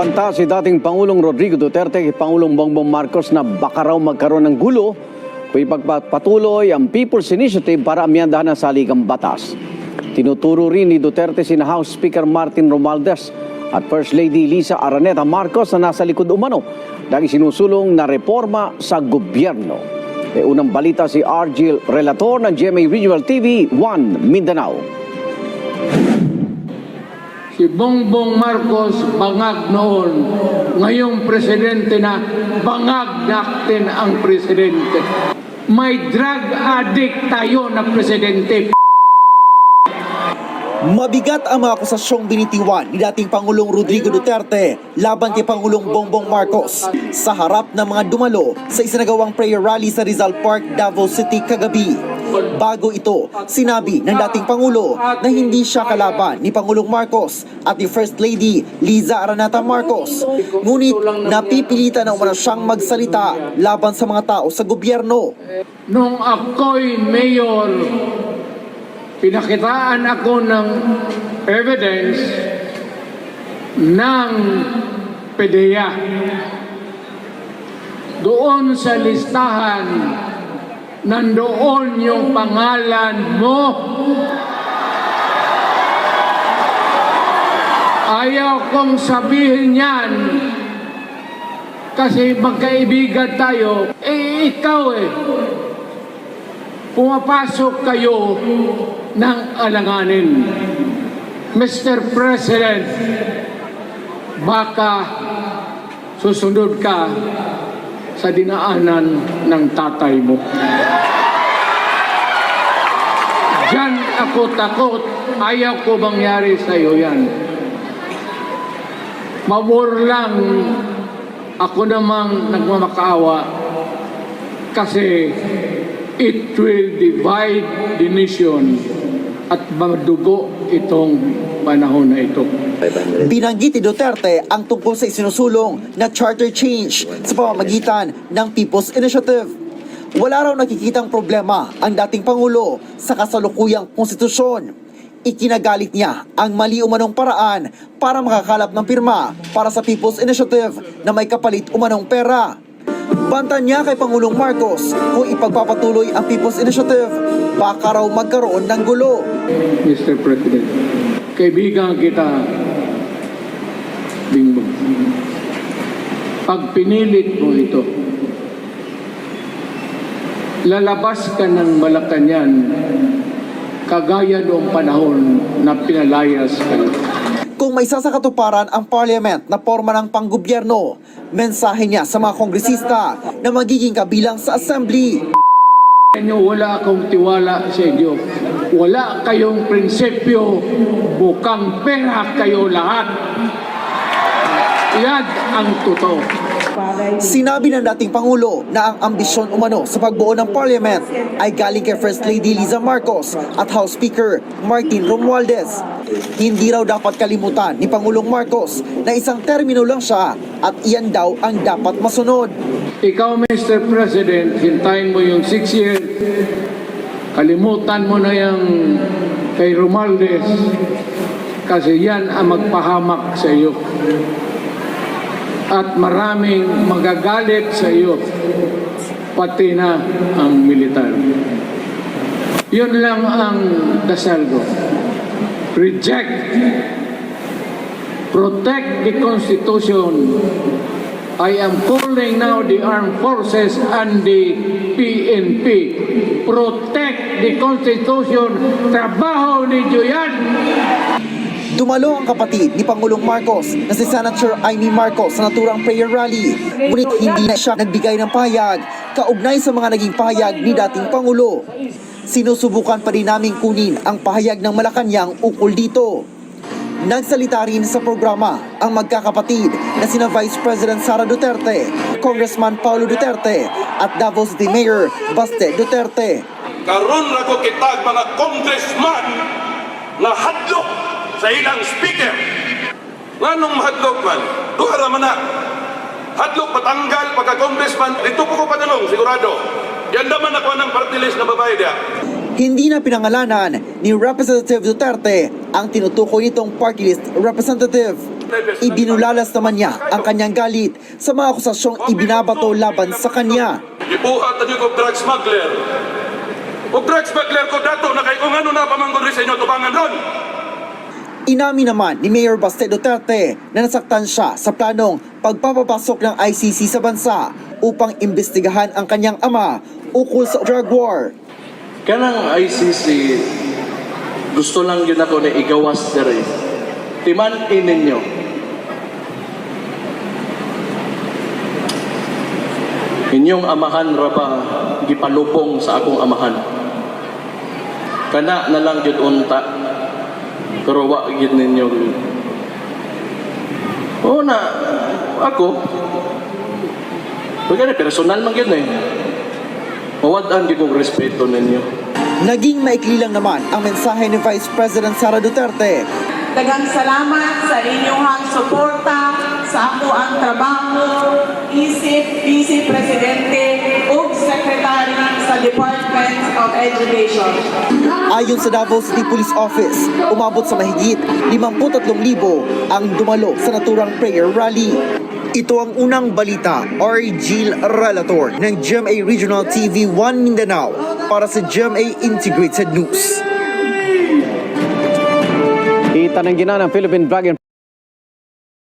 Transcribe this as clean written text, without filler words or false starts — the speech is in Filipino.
Panta si dating Pangulong Rodrigo Duterte kay Pangulong Bongbong Marcos na baka raw magkaroon ng gulo kung ipagpatuloy ang People's Initiative para amyandahan ang saligang batas. Tinuturo rin ni Duterte sina House Speaker Martin Romualdez at First Lady Liza Araneta Marcos na nasa likod umano dahil sinusulong na reforma sa gobyerno. Unang balita si Argil Relator ng GMA Regional TV 1 Mindanao. Si Bongbong Marcos bangag noon, ngayong presidente na bangag natin ang presidente. May drug addict tayo na presidente. Mabigat ang mga akusasyong binitiwan ni dating Pangulong Rodrigo Duterte laban kay Pangulong Bongbong Marcos sa harap ng mga dumalo sa isinagawang prayer rally sa Rizal Park, Davao City kagabi. Bago ito, sinabi ng dating Pangulo na hindi siya kalaban ni Pangulong Marcos at ni First Lady Liza Araneta Marcos. Ngunit napipilitan na umano siyang magsalita laban sa mga tao sa gobyerno. Nung ako'y mayor, pinakitaan ako ng evidence ng PDEA. Doon sa listahan, nandoon yung pangalan mo. Ayaw kong sabihin yan kasi magkaibigan tayo. Ikaw pumapasok kayo ng alanganin. Mr. President, baka susunod ka sa dinaanan ng tatay mo. Diyan ako takot. Ayaw ko mangyari sa iyo yan. Mabor lang ako namang nagmamakaawa kasi it will divide the nation at madugo itong panahon na ito. Binanggit ni Duterte ang tungkol sa isinusulong na charter change sa pamamagitan ng People's Initiative. Wala raw nakikitang problema ang dating Pangulo sa kasalukuyang konstitusyon. Ikinagalit niya ang mali umanong paraan para makakalap ng pirma para sa People's Initiative na may kapalit umanong pera. Bantan niya kay Pangulong Marcos kung ipagpapatuloy ang People's Initiative, baka raw magkaroon ng gulo. Mr. President, kaibigan kita, Bingbong. Pag pinilit mo ito, lalabas ka ng Malacanang kagaya noong panahon na pinalayas kayo. Kung may sasakatuparan ang parliament na forma ng panggobyerno, mensahe niya sa mga kongresista na magiging kabilang sa assembly. Wala akong tiwala sa inyo. Wala kayong prinsipyo. Bukang pera kayo lahat. Yan ang totoo. Sinabi ng dating Pangulo na ang ambisyon umano sa pagbuo ng parliament ay galing kay First Lady Liza Marcos at House Speaker Martin Romualdez. Hindi raw dapat kalimutan ni Pangulong Marcos na isang termino lang siya at iyan daw ang dapat masunod. Ikaw, Mr. President, hintayin mo yung 6 years. Kalimutan mo na yung kay Romualdez kasi yan ang magpahamak sa iyo. At maraming magagalit sa iyo, pati na ang militar. Yun lang ang dasal ko. Reject, protect the Constitution. I am calling now the armed forces and the PNP. Protect the Constitution. Trabaho ninyo yan. Dumalo ang kapatid ni Pangulong Marcos na si Senator Amy Marcos sa naturang prayer rally. Ngunit hindi na siya nagbigay ng pahayag kaugnay sa mga naging pahayag ni dating Pangulo. Sinusubukan pa rin naming kunin ang pahayag ng Malacanang ukol dito. Nagsalita rin sa programa ang magkakapatid na sina Vice President Sara Duterte, Congressman Paulo Duterte at Davao City Mayor Baste Duterte. Karon ra ko kitag mga congressman na hadlok sa ilang speaker. Nganong mahadlok man? Duha ra man na. Hadlok patanggal pagka-congressman. Dito po ko pananong, sigurado. Yan naman ako ng party list na babae dia. Hindi na pinangalanan ni Representative Duterte ang tinutukoy nitong party list representative. Ibinulalas naman niya ang kanyang galit sa mga akusasyong ibinabato laban sa kanya. Ibuhat niyo kong drug smuggler. Kung drug smuggler ko dato na kay kung ano na pamanggol rin sa inyo tubangan ron. Inamin naman ni Mayor Baste Duterte na nasaktan siya sa planong pagpapapasok ng ICC sa bansa upang imbestigahan ang kanyang ama ukol sa drug war. Kanang ICC, gusto lang yun ako na igawas dere. Timan-in ninyo. Inyong amahan ra ba gipalupong sa akong amahan. Kana na lang yun unta. Pero wa yun ninyo. Oo na, ako. Pagkana, personal man yun eh. Mawadaan di kong respeto ninyo. Naging maikli lang naman ang mensahe ni Vice President Sara Duterte. Daghang salamat sa inyong suporta sa ako ang trabaho, isip, Vice Presidente ug Secretary sa Department of Education. Ayon sa Davao City Police Office, umabot sa mahigit 53,000 ang dumalo sa naturang prayer rally. Ito ang unang balita, R. Gil Relator ng GMA Regional TV 1 Mindanao para sa GMA Integrated News. Kita ng gina ng Philippine Drug and